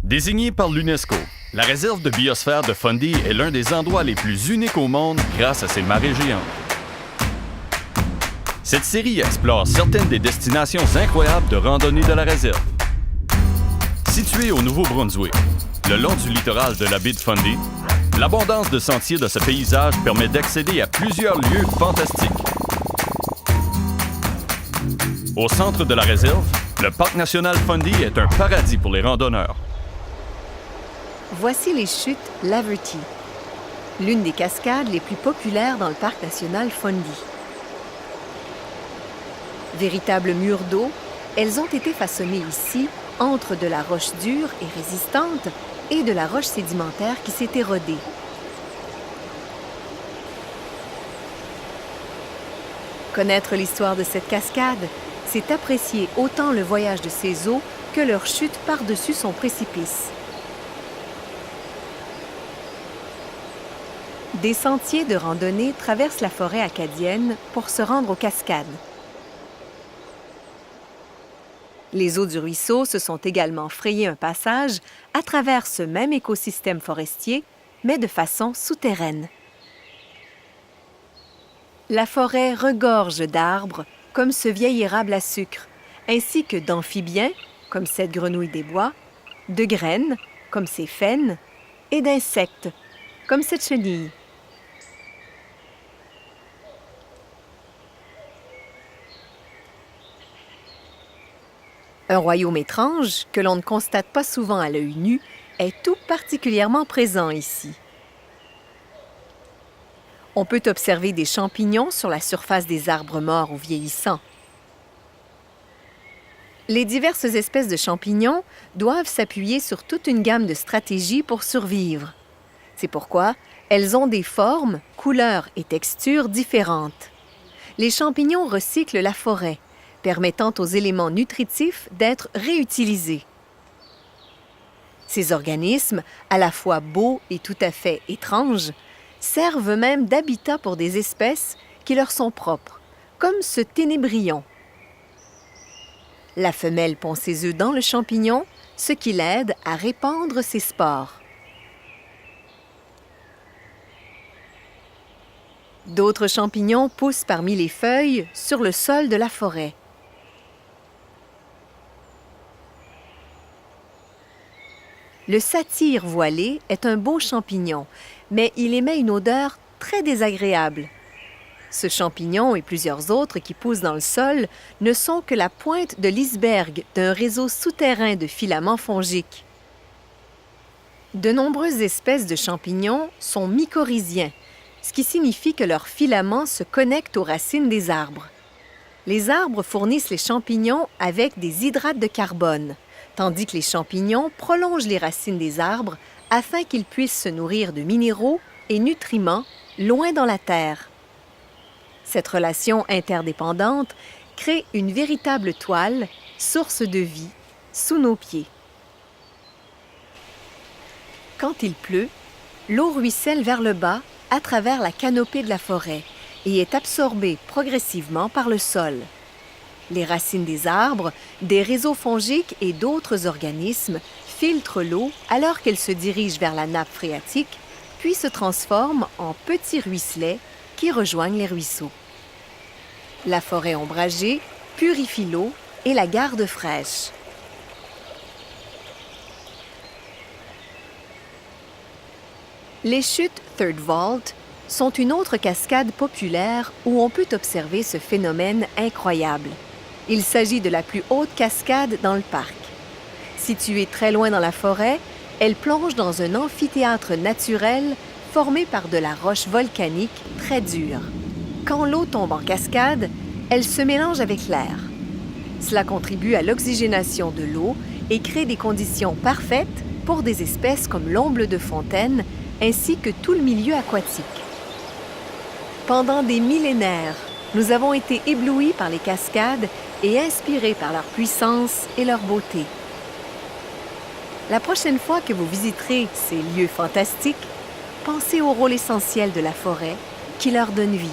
Désignée par l'UNESCO, la réserve de biosphère de Fundy est l'un des endroits les plus uniques au monde grâce à ses marées géantes. Cette série explore certaines des destinations incroyables de randonnée de la réserve. Située au Nouveau-Brunswick, le long du littoral de la baie de Fundy, l'abondance de sentiers de ce paysage permet d'accéder à plusieurs lieux fantastiques. Au centre de la réserve, le parc national Fundy est un paradis pour les randonneurs. Voici les chutes Laverty, l'une des cascades les plus populaires dans le parc national Fundy. Véritables murs d'eau, elles ont été façonnées ici entre de la roche dure et résistante et de la roche sédimentaire qui s'est érodée. Connaître l'histoire de cette cascade, c'est apprécier autant le voyage de ces eaux que leur chute par-dessus son précipice. Des sentiers de randonnée traversent la forêt acadienne pour se rendre aux cascades. Les eaux du ruisseau se sont également frayé un passage à travers ce même écosystème forestier, mais de façon souterraine. La forêt regorge d'arbres, comme ce vieil érable à sucre, ainsi que d'amphibiens, comme cette grenouille des bois, de graines, comme ces faînes, et d'insectes, comme cette chenille. Un royaume étrange, que l'on ne constate pas souvent à l'œil nu, est tout particulièrement présent ici. On peut observer des champignons sur la surface des arbres morts ou vieillissants. Les diverses espèces de champignons doivent s'appuyer sur toute une gamme de stratégies pour survivre. C'est pourquoi elles ont des formes, couleurs et textures différentes. Les champignons recyclent la forêt, permettant aux éléments nutritifs d'être réutilisés. Ces organismes, à la fois beaux et tout à fait étranges, servent même d'habitat pour des espèces qui leur sont propres, comme ce ténébrion. La femelle pond ses œufs dans le champignon, ce qui l'aide à répandre ses spores. D'autres champignons poussent parmi les feuilles sur le sol de la forêt. Le satyre voilé est un beau champignon, mais il émet une odeur très désagréable. Ce champignon et plusieurs autres qui poussent dans le sol ne sont que la pointe de l'iceberg d'un réseau souterrain de filaments fongiques. De nombreuses espèces de champignons sont mycorhiziens, ce qui signifie que leurs filaments se connectent aux racines des arbres. Les arbres fournissent les champignons avec des hydrates de carbone, tandis que les champignons prolongent les racines des arbres afin qu'ils puissent se nourrir de minéraux et nutriments loin dans la terre. Cette relation interdépendante crée une véritable toile, source de vie, sous nos pieds. Quand il pleut, l'eau ruisselle vers le bas à travers la canopée de la forêt et est absorbée progressivement par le sol. Les racines des arbres, des réseaux fongiques et d'autres organismes filtrent l'eau alors qu'elle se dirige vers la nappe phréatique, puis se transforme en petits ruisselets qui rejoignent les ruisseaux. La forêt ombragée purifie l'eau et la garde fraîche. Les chutes Third Vault sont une autre cascade populaire où on peut observer ce phénomène incroyable. Il s'agit de la plus haute cascade dans le parc. Située très loin dans la forêt, elle plonge dans un amphithéâtre naturel formé par de la roche volcanique très dure. Quand l'eau tombe en cascade, elle se mélange avec l'air. Cela contribue à l'oxygénation de l'eau et crée des conditions parfaites pour des espèces comme l'omble de fontaine ainsi que tout le milieu aquatique. Pendant des millénaires, nous avons été éblouis par les cascades et inspirés par leur puissance et leur beauté. La prochaine fois que vous visiterez ces lieux fantastiques, pensez au rôle essentiel de la forêt qui leur donne vie.